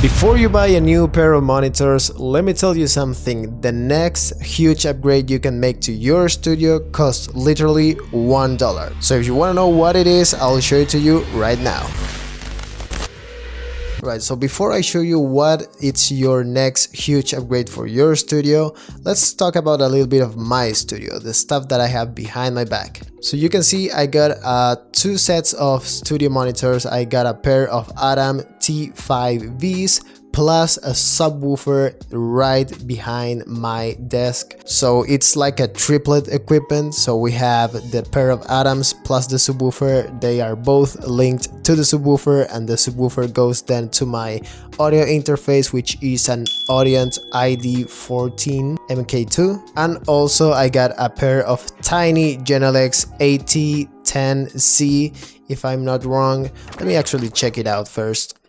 Before you buy a new pair of monitors, let me tell you something. The next huge upgrade you can make to your studio costs literally $1. So if you want to know what it is, I'll show it to you right now. Right, so before I show you what it's your next huge upgrade for your studio, let's talk about a little bit of my studio, the stuff that I have behind my back. So you can see I got two sets of studio monitors. I got a pair of Adam T5Vs plus a subwoofer right behind my desk. So it's like a triplet equipment. So we have the pair of Adams plus the subwoofer. They are both linked to the subwoofer, and the subwoofer goes then to my audio interface, which is an Audient ID14 MK2. And also I got a pair of tiny Genelex AT10C, if I'm not wrong. Let me actually check it out first.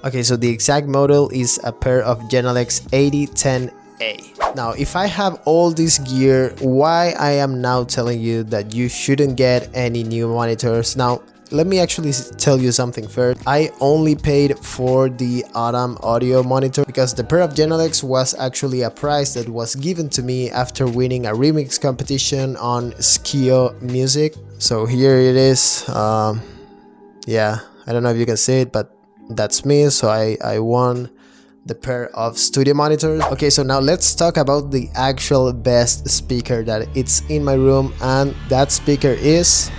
Okay, so the exact model is a pair of Genelex AT10A. Now, if I have all this gear, why I am now telling you that you shouldn't get any new monitors? Now, let me actually tell you something first. I only paid for the Autumn audio monitor because the pair of Genelex was actually a prize that was given to me after winning a remix competition on Skio Music. So here it is. Yeah, I don't know if you can see it, but that's me. So I won the pair of studio monitors. Okay, so now let's talk about the actual best speaker that it's in my room, and that speaker is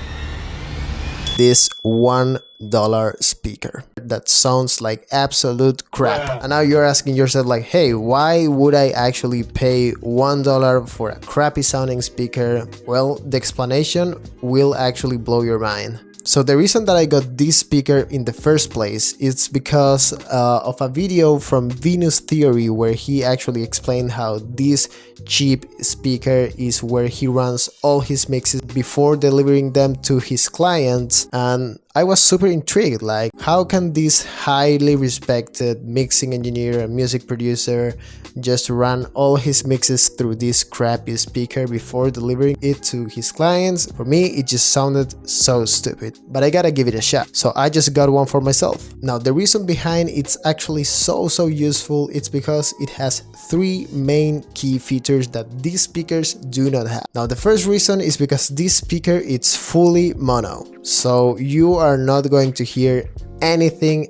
this $1 speaker that sounds like absolute crap. And now you're asking yourself like, hey, why would I actually pay $1 for a crappy sounding speaker? Well, the explanation will actually blow your mind. So the reason that I got this speaker in the first place is because of a video from Venus Theory, where he actually explained how this cheap speaker is where he runs all his mixes before delivering them to his clients. And I was super intrigued, like, how can this highly respected mixing engineer and music producer just run all his mixes through this crappy speaker before delivering it to his clients? For me, it just sounded so stupid, but I gotta give it a shot. So I just got one for myself. Now, the reason behind it's actually so useful, it's because it has three main key features that these speakers do not have. Now, the first reason is because this speaker it's fully mono. So you are not going to hear anything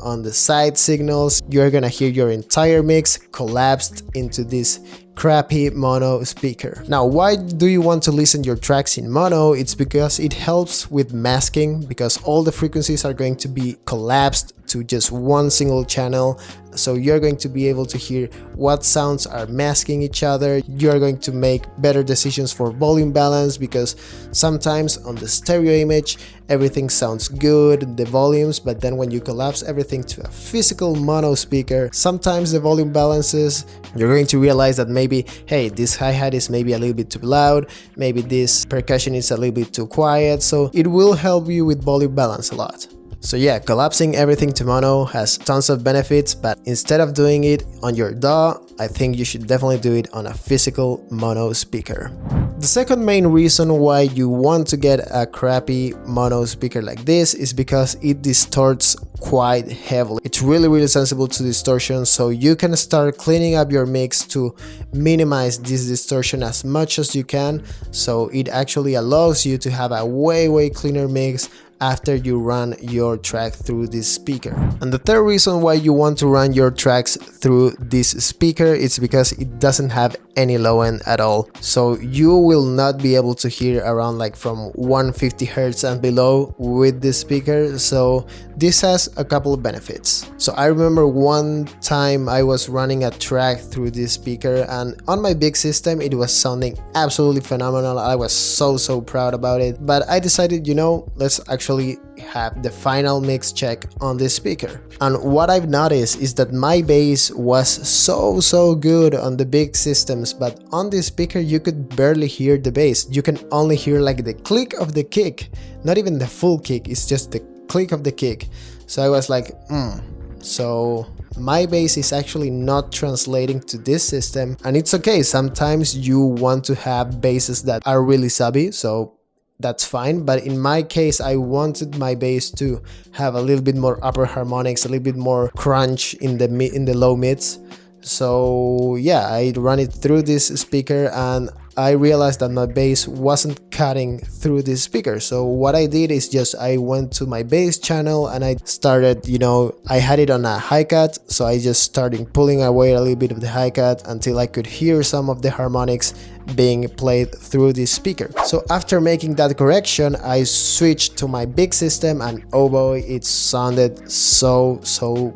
on the side signals. You're gonna hear your entire mix collapsed into this crappy mono speaker. Now, why do you want to listen your tracks in mono? It's because it helps with masking, because all the frequencies are going to be collapsed to just one single channel. So you're going to be able to hear what sounds are masking each other. You're going to make better decisions for volume balance, because sometimes on the stereo image everything sounds good, the volumes, but then when you collapse everything to a physical mono speaker, sometimes the volume balances. You're going to realize that maybe, hey, this hi-hat is maybe a little bit too loud, maybe this percussion is a little bit too quiet. So it will help you with volume balance a lot. So yeah, collapsing everything to mono has tons of benefits, but instead of doing it on your DAW, I think you should definitely do it on a physical mono speaker. The second main reason why you want to get a crappy mono speaker like this is because it distorts quite heavily. It's really sensitive to distortion, so you can start cleaning up your mix to minimize this distortion as much as you can. So it actually allows you to have a way cleaner mix after you run your track through this speaker. And the third reason why you want to run your tracks through this speaker is because it doesn't have any low end at all. So you will not be able to hear around like from 150 Hz and below with this speaker. So this has a couple of benefits. So I remember one time I was running a track through this speaker, and on my big system it was sounding absolutely phenomenal. I was so proud about it, but I decided, you know, let's actually have the final mix check on this speaker. And what I've noticed is that my bass was so good on the big systems, but on this speaker you could barely hear the bass. You can only hear like the click of the kick, not even the full kick, it's just the click of the kick. So I was like, so my bass is actually not translating to this system, and it's okay. Sometimes you want to have basses that are really subby, so that's fine. But in my case, I wanted my bass to have a little bit more upper harmonics, a little bit more crunch in the low mids. So yeah, I run it through this speaker and I realized that my bass wasn't cutting through this speaker. So what I did is just I went to my bass channel and I started, I had it on a high cut, so I just started pulling away a little bit of the high cut until I could hear some of the harmonics being played through this speaker. So after making that correction, I switched to my big system and oh boy, it sounded so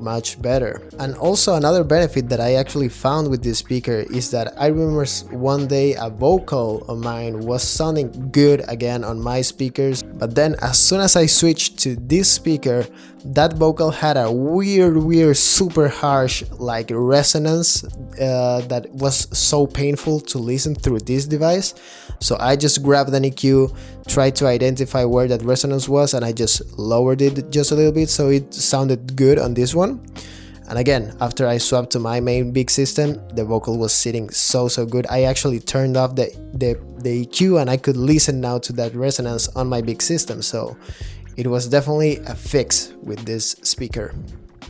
much better. And also another benefit that I actually found with this speaker is that I remember one day a vocal of mine was sounding good again on my speakers, but then as soon as I switched to this speaker, that vocal had a weird super harsh like resonance that was so painful to listen through this device. So I just grabbed an EQ, tried to identify where that resonance was, and I just lowered it just a little bit so it sounded good on this one. And again, after I swapped to my main big system, the vocal was sitting so good. I actually turned off the EQ and I could listen now to that resonance on my big system. So it was definitely a fix with this speaker.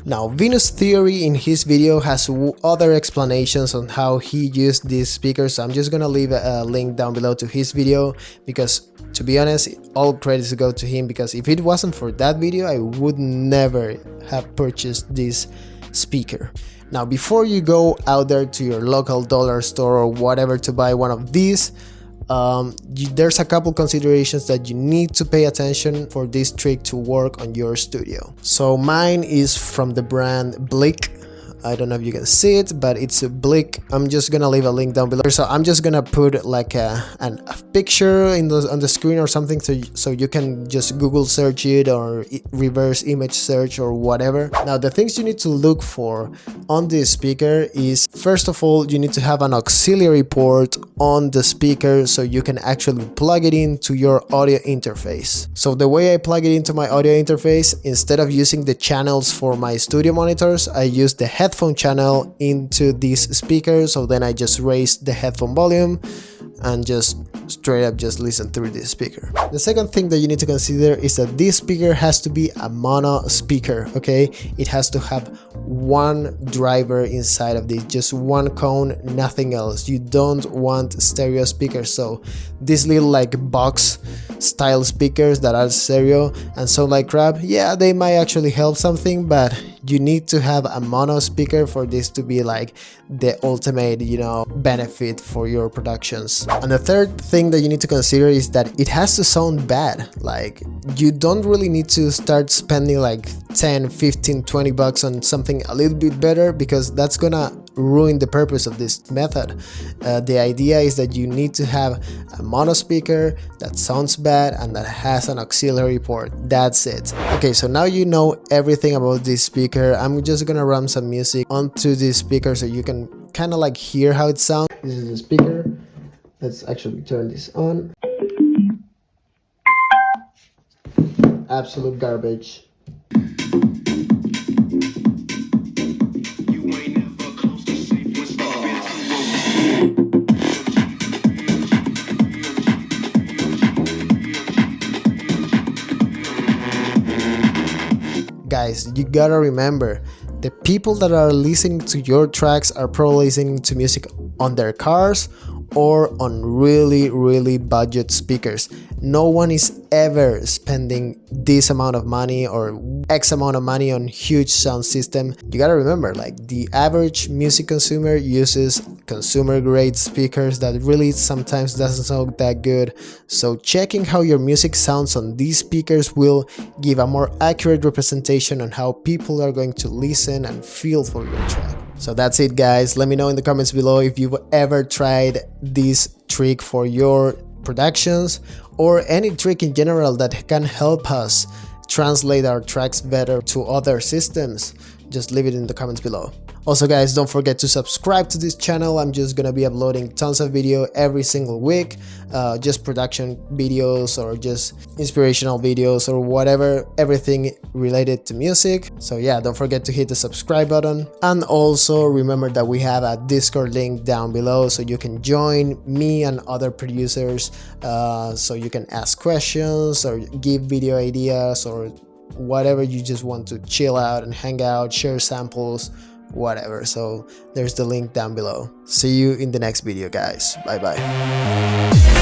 Now, Venus Theory in his video has other explanations on how he used this speaker, so I'm just gonna leave a link down below to his video, because to be honest, all credits go to him, because if it wasn't for that video, I would never have purchased this speaker. Now, before you go out there to your local dollar store or whatever to buy one of these, there's a couple considerations that you need to pay attention for this trick to work on your studio. So mine is from the brand Blick. I don't know if you can see it, but it's a Blick. I'm just gonna leave a link down below. So I'm just gonna put like a picture on the screen or something, so you can just Google search it or reverse image search or whatever. Now, the things you need to look for on this speaker is, first of all, you need to have an auxiliary port on the speaker so you can actually plug it into your audio interface. So the way I plug it into my audio interface, instead of using the channels for my studio monitors, I use the headphone channel into this speaker. So then I just raise the headphone volume and just straight up just listen through this speaker. The second thing that you need to consider is that this speaker has to be a mono speaker, okay? It has to have one driver inside of this, just one cone, nothing else. You don't want stereo speakers. So these little like box style speakers that are stereo and sound like crap, yeah, they might actually help something, but you need to have a mono speaker for this to be like the ultimate, benefit for your productions. And the third thing that you need to consider is that it has to sound bad. Like, you don't really need to start spending like 10, 15, 20 bucks on something a little bit better, because that's gonna ruin the purpose of this method. The idea is that you need to have a mono speaker that sounds bad and that has an auxiliary port. That's it. Okay, so now you know everything about this speaker. I'm just gonna run some music onto this speaker so you can kind of like hear how it sounds. This is the speaker. Let's actually turn this on. Absolute garbage. Guys, you gotta remember, the people that are listening to your tracks are probably listening to music on their cars or on really budget speakers. No one is ever spending this amount of money or X amount of money on huge sound system. You gotta remember, like, the average music consumer uses consumer grade speakers that really sometimes doesn't sound that good. So checking how your music sounds on these speakers will give a more accurate representation on how people are going to listen and feel for your track. So that's it, guys. Let me know in the comments below if you've ever tried this trick for your productions, or any trick in general that can help us translate our tracks better to other systems. Just leave it in the comments below. Also guys, don't forget to subscribe to this channel. I'm just gonna be uploading tons of video every single week, just production videos or just inspirational videos or whatever, everything related to music. So yeah, don't forget to hit the subscribe button, and also remember that we have a Discord link down below so you can join me and other producers, so you can ask questions or give video ideas or whatever. You just want to chill out and hang out, share samples, whatever. So there's the link down below. See you in the next video guys. Bye bye.